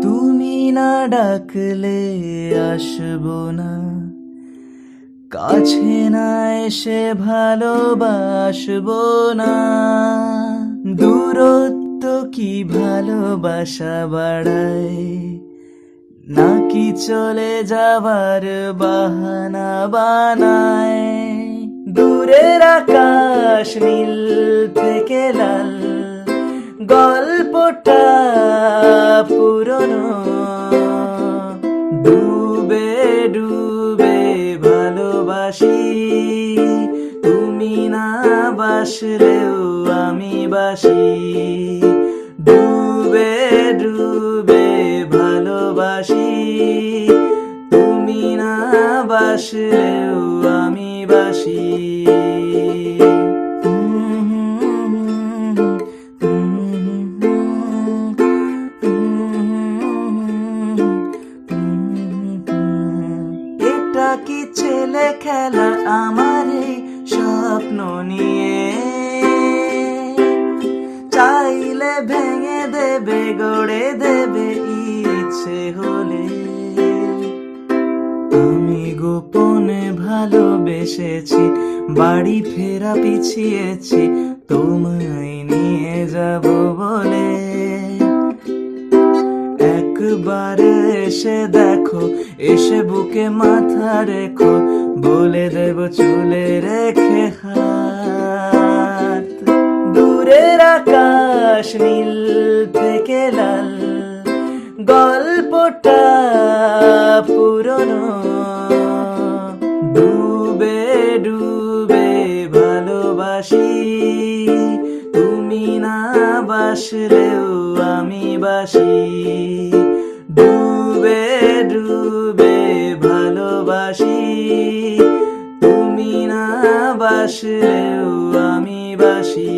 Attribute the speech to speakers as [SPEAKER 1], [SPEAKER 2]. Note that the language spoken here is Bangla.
[SPEAKER 1] তুমি না ডাকলে আসবো না, কাছে না এসে ভালোবাসবো না। দূরত্ব কি ভালোবাসা বাড়ায়, নাকি চলে যাবার বাহানা বানায়? দূরের আকাশ নীল থেকে লাল, গল্পটা পুরনো। ডুবে ডুবে ভালোবাসি, তুমি না বাসলেও আমি বাসি। ডুবে ডুবে ভালোবাসি, তুমি না বাসলেও আমি বাসি। এটা কি ছেলে খেলা আমার এই স্বপ্ন নিয়ে? চাইলে ভেঙে দেবে গড়ে দেবে ইচ্ছে হলে। আমি গোপনে ভালোবেসেছি, বাড়ি ফেরা পিছিয়েছি তোমায় নিয়ে যাব বলে। একবার এসে দেখো, এসে বুকে মাথা রেখো, বলে দেব চুলে রেখে হাত। দূরের আকাশ নীল থেকে লাল, গল্পটা পুরনো। ডুবে ডুবে ভালোবাসি, তুমি না বাসলেও আমি বাসি। ডুবে ডুবে ভালোবাসি, তুমি না বাসলেও আমি বাসি।